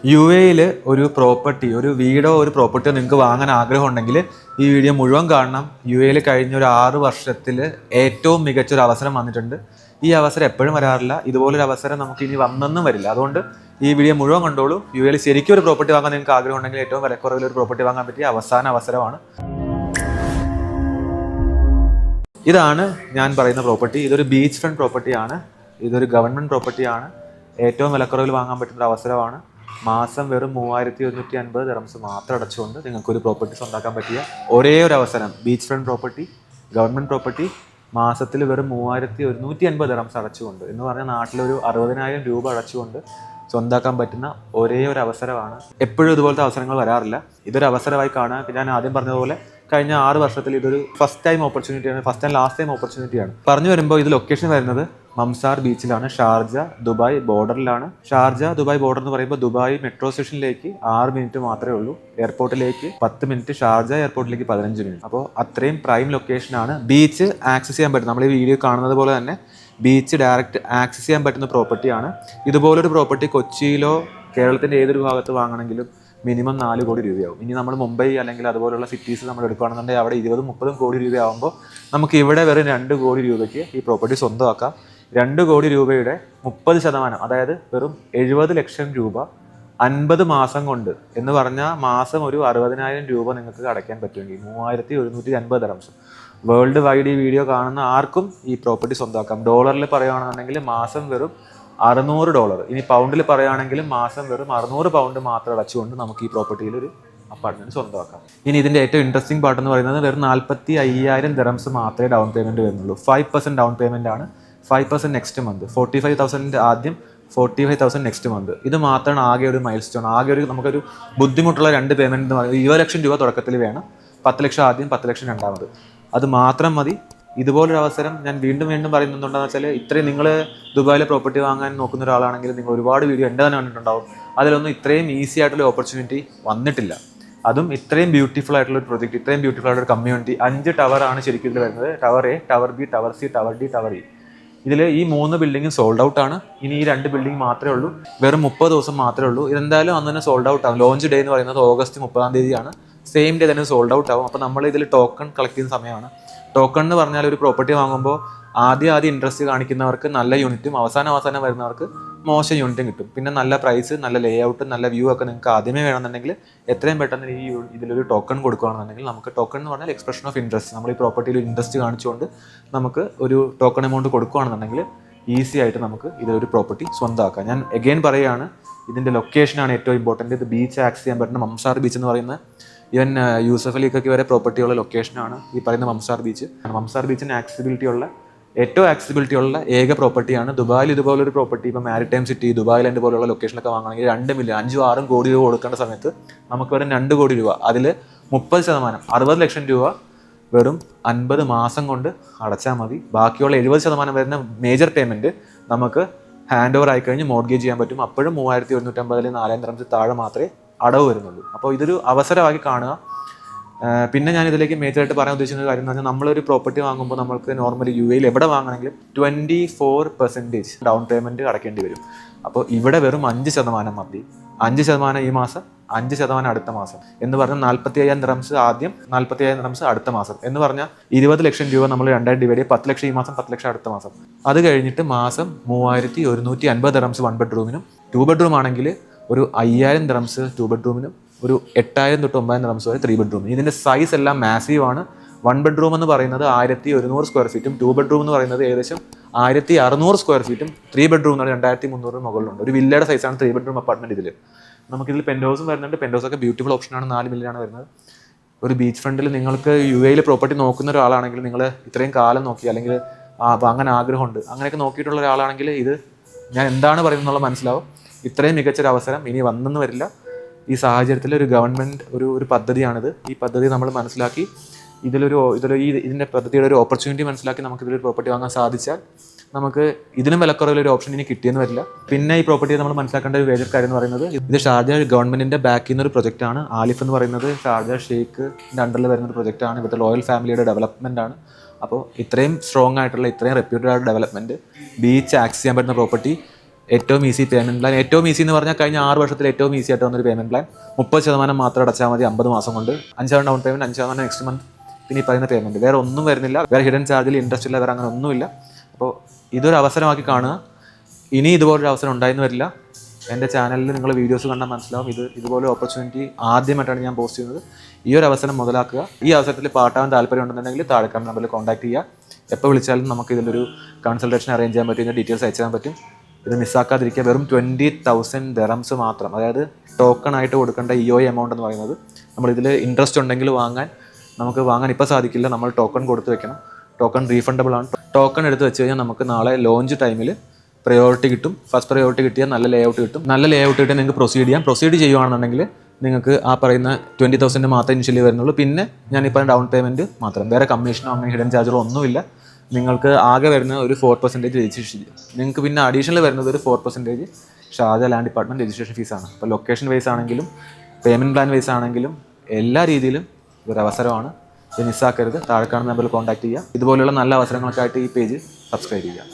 U എയിൽ ഒരു property, ഒരു വീടോ ഒരു പ്രോപ്പർട്ടിയോ നിങ്ങൾക്ക് വാങ്ങാൻ ആഗ്രഹമുണ്ടെങ്കിൽ ഈ വീഡിയോ മുഴുവൻ കാണണം. യു എയിൽ കഴിഞ്ഞ ഒരു 6 വർഷത്തിൽ ഏറ്റവും മികച്ചൊരു അവസരം വന്നിട്ടുണ്ട്. ഈ അവസരം എപ്പോഴും വരാറില്ല. ഇതുപോലൊരു അവസരം നമുക്ക് ഇനി വന്നെന്നും വരില്ല. അതുകൊണ്ട് ഈ വീഡിയോ മുഴുവൻ കണ്ടോളൂ. യു എയിൽ ശരിക്കും ഒരു പ്രോപ്പർട്ടി വാങ്ങാൻ നിങ്ങൾക്ക് ആഗ്രഹമുണ്ടെങ്കിൽ ഏറ്റവും വിലക്കുറവിൽ ഒരു പ്രോപ്പർട്ടി വാങ്ങാൻ പറ്റിയ അവസാന അവസരമാണ്. ഇതാണ് ഞാൻ പറയുന്ന പ്രോപ്പർട്ടി. ഇതൊരു ബീച്ച് ഫ്രണ്ട് പ്രോപ്പർട്ടിയാണ്. ഇതൊരു ഗവൺമെൻറ് പ്രോപ്പർട്ടിയാണ്. ഏറ്റവും വിലക്കുറവിൽ വാങ്ങാൻ പറ്റുന്ന ഒരു അവസരമാണ്. മാസം വെറും 3150 ദിർഹംസ് മാത്രം അടച്ചുകൊണ്ട് നിങ്ങൾക്കൊരു പ്രോപ്പർട്ടി സ്വന്തമാക്കാൻ പറ്റിയ ഒരേ ഒരു അവസരം. Beach front property, government property, മാസത്തിൽ വെറും 3150 ദിർഹംസ് അടച്ചുകൊണ്ട് എന്ന് പറഞ്ഞാൽ നാട്ടിലൊരു 60,000 രൂപ അടച്ചുകൊണ്ട് സ്വന്തമാക്കാൻ പറ്റുന്ന ഒരേ ഒരു അവസരമാണ്. എപ്പോഴും ഇതുപോലത്തെ അവസരങ്ങൾ വരാറില്ല. ഇതൊരു അവസരമായി കാണുക. ഞാൻ ആദ്യം പറഞ്ഞതുപോലെ കഴിഞ്ഞ 6 വർഷത്തിൽ ഇതൊരു ഫസ്റ്റ് ടൈം ഓപ്പർച്യൂണിറ്റിയാണ്. ഫസ്റ്റ് ആൻഡ് ലാസ്റ്റ് ടൈം ഓപ്പർച്യൂണിറ്റിയാണ്. പറഞ്ഞു വരുമ്പോൾ ഇത് ലൊക്കേഷൻ വരുന്നത് മംസാർ ബീച്ചിലാണ്. ഷാർജ ദുബായ് ബോർഡറിലാണ്. ഷാർജ ദുബായ് ബോർഡർ എന്ന് പറയുമ്പോൾ ദുബായ് മെട്രോ സ്റ്റേഷനിലേക്ക് 6 മിനിറ്റ് മാത്രമേ ഉള്ളൂ. എയർപോർട്ടിലേക്ക് 10 മിനിറ്റ്, ഷാർജ എയർപോർട്ടിലേക്ക് 15 മിനിറ്റ്. അപ്പോൾ അത്രയും പ്രൈം ലൊക്കേഷനാണ്. ബീച്ച് ആക്സസ് ചെയ്യാൻ പറ്റും. നമ്മൾ ഈ വീഡിയോ കാണുന്നത് പോലെ തന്നെ ബീച്ച് ഡയറക്റ്റ് ആക്സസ് ചെയ്യാൻ പറ്റുന്ന പ്രോപ്പർട്ടിയാണ്. ഇതുപോലൊരു പ്രോപ്പർട്ടി കൊച്ചിയിലോ കേരളത്തിൻ്റെ ഏതൊരു ഭാഗത്ത് വാങ്ങണമെങ്കിലും മിനിമം 4 കോടി രൂപയാവും. ഇനി നമ്മൾ മുംബൈ അല്ലെങ്കിൽ അതുപോലുള്ള സിറ്റീസ് നമ്മൾ എടുക്കുകയാണെന്നുണ്ടെങ്കിൽ അവിടെ 20-30 കോടി രൂപയാകുമ്പോൾ നമുക്ക് ഇവിടെ വെറും 2 കോടി രൂപയ്ക്ക് ഈ പ്രോപ്പർട്ടി സ്വന്തമാക്കാം. 2 കോടി രൂപയുടെ 30%, അതായത് വെറും 70 ലക്ഷം രൂപ 50 മാസം കൊണ്ട് എന്ന് പറഞ്ഞാൽ മാസം ഒരു 60,000 രൂപ നിങ്ങൾക്ക് അടയ്ക്കാൻ പറ്റുമെങ്കിൽ 3150 ദിർഹംസ്. വേൾഡ് വൈഡ് ഈ വീഡിയോ കാണുന്ന ആർക്കും ഈ പ്രോപ്പർട്ടി സ്വന്തമാക്കാം. ഡോളറിൽ പറയുകയാണെന്നുണ്ടെങ്കിൽ മാസം വെറും $600. ഇനി പൗണ്ടിൽ പറയുകയാണെങ്കിലും മാസം വെറും 600 പൗണ്ട് മാത്രം അടച്ചുകൊണ്ട് നമുക്ക് ഈ പ്രോപ്പർട്ടിയിൽ ഒരു അപ്പാർട്ട്മെന്റ് സ്വന്തമാക്കാം. ഇനി ഇതിൻ്റെ ഏറ്റവും ഇൻട്രസ്റ്റിംഗ് പാർട്ട് എന്ന് പറയുന്നത് വെറും 45,000 ദിർഹംസ് മാത്രമേ ഡൗൺ പേയ്മെന്റ് വരുന്നുള്ളൂ. 5% ഡൗൺ പേയ്മെന്റ് ആണ്. 5% നെക്സ്റ്റ് മന്ത്. 45,000 ആദ്യം, 45,000 നെക്സ്റ്റ് മന്ത്. ഇത് മാത്രമാണ് ആകെ ഒരു മൈൽ സ്റ്റോൺ. ആകെ ഒരു നമുക്കൊരു ബുദ്ധിമുട്ടുള്ള 2 പേയ്മെന്റ് എന്ന് പറയുന്നത് 20 ലക്ഷം രൂപ തുടക്കത്തിൽ വേണം. 10 ലക്ഷം ആദ്യം, 10 ലക്ഷം രണ്ടാമത്. അത് മാത്രം മതി. ഇതുപോലൊരു അവസരം ഞാൻ വീണ്ടും പറയുന്നുണ്ടെന്ന് വെച്ചാൽ ഇത്രയും നിങ്ങൾ ദുബായിലെ പ്രോപ്പർട്ടി വാങ്ങാൻ നോക്കുന്ന ഒരാളാണെങ്കിൽ നിങ്ങൾ ഒരുപാട് വീഡിയോ എൻ്റെ തന്നെ കണ്ടിട്ടുണ്ടാവും. അതിലൊന്നും ഇത്രയും ഈസി ആയിട്ടുള്ള ഓപ്പർച്യൂണിറ്റി വന്നിട്ടില്ല. അതും ഇത്രയും ബ്യൂട്ടിഫുൾ ആയിട്ടുള്ള ഒരു പ്രൊജക്റ്റ്, ഇത്രയും ബ്യൂട്ടിഫുൾ ആയിട്ടുള്ള ഒരു കമ്മ്യൂണിറ്റി. 5 ടവറാണ് ശരിക്കും ഇതിൽ വരുന്നത്. Tower A, tower B, tower C, tower D, tower E. ഇതിൽ ഈ 3 ബിൽഡിങ്ങും സോൾഡ് ഔട്ട് ആണ്. ഇനി ഈ 2 ബിൽഡിംഗ് മാത്രമേ ഉള്ളൂ. വെറും 30 ദിവസം മാത്രമേ ഉള്ളൂ. ഇതെന്തായാലും അന്ന് തന്നെ സോൾഡ് ഔട്ട് ആവും. ലോഞ്ച് ഡേ എന്ന് പറയുന്നത് ഓഗസ്റ്റ് 30-ാം തീയതിയാണ്. സെയിം ഡേ തന്നെ സോൾഡ് ഔട്ട് ആവും. അപ്പോൾ നമ്മൾ ഇതിൽ ടോക്കൺ കളക്ട് ചെയ്യുന്ന സമയമാണ്. ടോക്കൺ എന്ന് പറഞ്ഞാൽ ഒരു പ്രോപ്പർട്ടി വാങ്ങുമ്പോൾ ആദ്യം ഇൻട്രസ്റ്റ് കാണിക്കുന്നവർക്ക് നല്ല യൂണിറ്റും അവസാനം വരുന്നവർക്ക് മോശം യൂണിറ്റും കിട്ടും. പിന്നെ നല്ല പ്രൈസ്, നല്ല ലേ ഔട്ട്, നല്ല വ്യൂ ഒക്കെ നിങ്ങൾക്ക് ആദ്യമേ വേണമെന്നുണ്ടെങ്കിൽ എത്രയും പെട്ടെന്ന് ഇതിലൊരു ടോക്കൺ കൊടുക്കുകയാണെന്നുണ്ടെങ്കിൽ നമുക്ക് ടോക്കൺ എന്ന് പറഞ്ഞാൽ എക്സ്പ്രഷൻ ഓഫ് ഇൻട്രസ്റ്റ്. നമ്മൾ ഈ പ്രോപ്പർട്ടിയിൽ ഇൻട്രസ്റ്റ് കാണിച്ചുകൊണ്ട് നമുക്ക് ഒരു ടോക്കൺ എമൗണ്ട് കൊടുക്കുകയാണെന്നുണ്ടെങ്കിൽ ഈസി ആയിട്ട് നമുക്ക് ഇതൊരു പ്രോപ്പർട്ടി സ്വന്തമാക്കാം. ഞാൻ എഗെയിൻ പറയുകയാണ്, ഇതിൻ്റെ ലൊക്കേഷനാണ് ഏറ്റവും ഇമ്പോർട്ടൻറ്റ്. ഇത് ബീച്ച് ആക്സസ് ചെയ്യാൻ പറ്റുന്ന മംസാർ ബീച്ച് എന്ന് പറയുന്ന ഈവൻ യൂസഫ് അലിക്കൊക്കെ വരെ പ്രോപ്പർട്ടിയുള്ള ലൊക്കേഷനാണ് ഈ പറയുന്ന മംസാർ ബീച്ച്. മംസാർ ബീച്ചിന് ഏറ്റവും ആക്സസിബിലിറ്റി ഉള്ള ഏക പ്രോപ്പർട്ടിയാണ്. ദുബായിൽ ഇതുപോലൊരു പ്രോപ്പർട്ടി ഇപ്പോൾ മാരിടൈം സിറ്റി, ദുബായ് ലാൻഡ് പോലുള്ള ലൊക്കേഷനൊക്കെ വാങ്ങണമെങ്കിൽ 2 മില്യൺ 5-6 കോടി രൂപ കൊടുക്കേണ്ട സമയത്ത് നമുക്ക് വെറും 2 കോടി രൂപ, അതിൽ 30%, 60 ലക്ഷം രൂപ വെറും 50 മാസം കൊണ്ട് അടച്ചാൽ മതി. ബാക്കിയുള്ള 70% വരുന്ന മേജർ പേയ്മെൻറ്റ് നമുക്ക് ഹാൻഡ് ഓവർ ആയിക്കഴിഞ്ഞ് മോർഗേജ് ചെയ്യാൻ പറ്റും. അപ്പോഴും 3150 4,000 ദിർഹംസ് താഴെ മാത്രമേ അടവ് വരുന്നുള്ളൂ. അപ്പോൾ ഇതൊരു അവസരമാക്കി കാണുക. പിന്നെ ഞാൻ ഇതിലേക്ക് മേജറായിട്ട് പറയാൻ ഉദ്ദേശിക്കുന്ന കാര്യം എന്ന് പറഞ്ഞാൽ നമ്മളൊരു പ്രോപ്പർട്ടി വാങ്ങുമ്പോൾ നമ്മൾക്ക് നോർമലി യു എയിൽ എവിടെ വാങ്ങണമെങ്കിലും 24% ഡൗൺ പേയ്മെൻറ്റ് അടയ്ക്കേണ്ടി വരും. അപ്പോൾ ഇവിടെ വെറും 5% മതി. 5% ഈ മാസം, 5% അടുത്ത മാസം എന്ന് പറഞ്ഞാൽ 45,000 ദിർഹംസ് ആദ്യം, 45,000 ദിർഹംസ് അടുത്ത മാസം എന്ന് പറഞ്ഞാൽ 20 ലക്ഷം രൂപ നമ്മൾ 2 ഡിവൈഡ് ചെയ്യും. 10 ലക്ഷം ഈ മാസം, 10 ലക്ഷം അടുത്ത മാസം. അത് കഴിഞ്ഞിട്ട് മാസം 3150 ദിർഹംസ് 1 ബെഡ്റൂമിനും. 2 ബെഡ്റൂം ആണെങ്കിൽ ഒരു 5,000 ദിർഹംസ് 2 ബെഡ്റൂമിനും, ഒരു 8,000 തൊട്ട് 9,000 ദിർഹംസ് വരെ 3 ബെഡ്റൂമിനും. ഇതിൻ്റെ സൈസ് എല്ലാം മാസീവ് ആണ്. 1 ബെഡ്റൂം എന്ന് പറയുന്നത് 1100 സ്ക്വയർ ഫീറ്റും 2 ബെഡ്റൂം എന്ന് പറയുന്നത് ഏകദേശം 1600 സ്ക്വയർ ഫീറ്റും 3 ബെഡ്റൂം എന്ന് പറഞ്ഞാൽ 2300 മുകളിലുണ്ട്. ഒരു വില്ലയുടെ സൈസാണ് 3 ബെഡ്റൂം അപ്പാർട്ട്മെന്റ്. നമുക്കിതിൽ പെൻറ്റ് ഹൗസും വരുന്നുണ്ട്. പെൻറ്റ് ഹൗസൊക്കെ ബ്യൂട്ടിഫുൾ ഓപ്ഷനാണ്. 4 മില്യനാണ് വരുന്നത്. ഒരു ബീച്ച് ഫ്രണ്ടിൽ നിങ്ങൾക്ക് യു എയിൽ പ്രോപ്പർട്ടി നോക്കുന്ന ഒരാളാണെങ്കിൽ, നിങ്ങൾ ഇത്രയും കാലം നോക്കി അല്ലെങ്കിൽ അങ്ങനെ ആഗ്രഹമുണ്ട്, അങ്ങനെയൊക്കെ നോക്കിയിട്ടുള്ള ഒരാളാണെങ്കിൽ ഇത് ഞാൻ എന്താണ് പറയുന്നത് എന്നുള്ള മനസ്സിലാവും. ഇത്രയും മികച്ചൊരു അവസരം ഇനി വന്നെന്ന് വരില്ല. ഈ സാഹചര്യത്തിൽ ഒരു ഗവൺമെൻറ് ഒരു പദ്ധതിയാണിത്. ഈ പദ്ധതി നമ്മൾ മനസ്സിലാക്കി ഇതിൻ്റെ പദ്ധതിയുടെ ഒരു ഓപ്പർച്യൂണിറ്റി മനസ്സിലാക്കി നമുക്ക് ഇതിലൊരു പ്രോപ്പർട്ടി വാങ്ങാൻ സാധിച്ചാൽ നമുക്ക് ഇതിനും വിലക്കുറവിലൊരു ഓപ്ഷൻ ഇനി കിട്ടിയെന്ന് വരില്ല. പിന്നെ ഈ പ്രോപ്പർട്ടി നമ്മൾ മനസ്സിലാക്കേണ്ട ഒരു വേജർ കാര്യം എന്ന് പറയുന്നത്, ഇത് ഷാർജ ഗവൺമെൻറ്റിൻ്റെ ബാക്കിൽ നിന്നൊരു പ്രൊജക്റ്റാണ്. ആലിഫ് എന്ന് പറയുന്നത് ഷാർജ ഷെയ്ഖിൻ്റെ അണ്ടറിൽ വരുന്ന ഒരു പ്രൊജക്റ്റാണ്. ഇവിടുത്തെ റോയൽ ഫാമിലിയുടെ ഡെവലപ്മെൻ്റ് ആണ്. അപ്പോൾ ഇത്രയും സ്ട്രോങ് ആയിട്ടുള്ള, ഇത്രയും റെപ്യൂട്ടഡ് ആയിട്ടുള്ള ഡെവലപ്മെൻറ്റ്, ബീച്ച് ആക്സസ് ചെയ്യാൻ പറ്റുന്ന പ്രോപ്പർട്ടി, ഏറ്റവും ഈസി പേയ്മെൻറ്റ് പ്ലാൻ. ഏറ്റവും ഈസി എന്ന് പറഞ്ഞാൽ കഴിഞ്ഞ 6 വർഷത്തിൽ ഏറ്റവും ഈസി ആയിട്ട് വന്നൊരു പേയ്മെൻറ്റ് പ്ലാൻ. 30% മാത്രം അടച്ചാൽ മതി 50 മാസം കൊണ്ട്. 5% ഡൗൺ പേയ്മെൻറ്റ്, 5% നെക്സ്റ്റ് മന്ത്, പിന്നെ ഈ പറയുന്ന പേയ്മെൻറ്റ്. വേറെ ഒന്നും വരുന്നില്ല, വേറെ ഹിഡൻ ചാർജിൽ ഇൻട്രസ്റ്റ് ഇല്ല, വേറെ അങ്ങനെ ഒന്നുമില്ല. അപ്പോൾ ഇതൊരു അവസരമാക്കി കാണുക. ഇനി ഇതുപോലൊരു അവസരം ഉണ്ടായെന്ന് വരില്ല. എൻ്റെ ചാനലിൽ നിങ്ങൾ വീഡിയോസ് കണ്ടാൽ മനസ്സിലാവും. ഇതുപോലെ ഓപ്പർച്യൂണിറ്റി ആദ്യമായിട്ടാണ് ഞാൻ പോസ്റ്റ് ചെയ്യുന്നത്. ഈ ഒരു അവസരം മുതലാക്കുക. ഈ അവസരത്തിൽ പാർട്ടാവാൻ താല്പര്യം ഉണ്ടെന്നുണ്ടെങ്കിൽ താഴെ കാണുന്ന നമ്പറിൽ കോൺടാക്ട് ചെയ്യുക. എപ്പോൾ വിളിച്ചാലും നമുക്ക് ഇതിലൊരു കൺസൾട്ടേഷൻ അറേഞ്ച് ചെയ്യാൻ പറ്റും, ഇതിൻ്റെ ഡീറ്റെയിൽസ് അയച്ചു തരാൻ പറ്റും. ഇത് മിസ്സാക്കാതിരിക്കുക. വെറും 20,000 dirhams മാത്രം, അതായത് ടോക്കൺ ആയിട്ട് കൊടുക്കേണ്ട EOI എമൗണ്ട് എന്ന് പറയുന്നത്. നമ്മളിതിൽ ഇൻട്രസ്റ്റ് ഉണ്ടെങ്കിൽ നമുക്ക് വാങ്ങാൻ ഇപ്പോൾ സാധിക്കില്ല. നമ്മൾ ടോക്കൺ കൊടുത്ത് വെക്കണം. ടോക്കൺ റീഫണ്ടബിൾ ആണ്. ടോക്കൺ എടുത്ത് വെച്ച് കഴിഞ്ഞാൽ നമുക്ക് നാളെ ലോഞ്ച് ടൈമിൽ പ്രയോറിറ്റി കിട്ടും. ഫസ്റ്റ് പ്രയോറിറ്റി കിട്ടിയാൽ നല്ല ലേ ഔട്ട് കിട്ടും. നല്ല ലേ ഔട്ട് കിട്ടിയാൽ നിങ്ങൾക്ക് പ്രൊസീഡ് ചെയ്യാം. പ്രൊസീഡ് ചെയ്യുകയാണെന്നുണ്ടെങ്കിൽ നിങ്ങൾക്ക് ആ പറയുന്ന 20,000 മാത്രമേ ഇനിഷ്യലി വരുന്നുള്ളൂ. പിന്നെ ഞാൻ ഈ പറയുന്ന ഡൗൺ പേയ്മെൻറ്റ് മാത്രം, വേറെ കമ്മീഷനോ അങ്ങനെ ഹിഡൻ ചാർജറോ ഒന്നുമില്ല. നിങ്ങൾക്ക് ആകെ വരുന്ന ഒരു 4% രജിസ്ട്രേഷൻ ചെയ്യും. നിങ്ങൾക്ക് പിന്നെ അഡീഷണൽ വരുന്നത് ഒരു 4% ഷാർജ ലാൻഡ് ഡിപ്പാർട്ട്മെൻറ്റ് രജിസ്ട്രേഷൻ ഫീസാണ്. അപ്പോൾ ലൊക്കേഷൻ വൈസ് ആണെങ്കിലും പേയ്മെൻറ്റ് പ്ലാൻ വൈസ് ആണെങ്കിലും എല്ലാ രീതിയിലും ഇതൊരു അവസരമാണ്. ഇത് മിസ്സാക്കരുത്. താഴെ കാണുന്ന നമ്പറിൽ കോൺടാക്ട് ചെയ്യുക. ഇതുപോലെയുള്ള നല്ല അവസരങ്ങൾക്കായിട്ട് ഈ പേജ് സബ്സ്ക്രൈബ് ചെയ്യുക.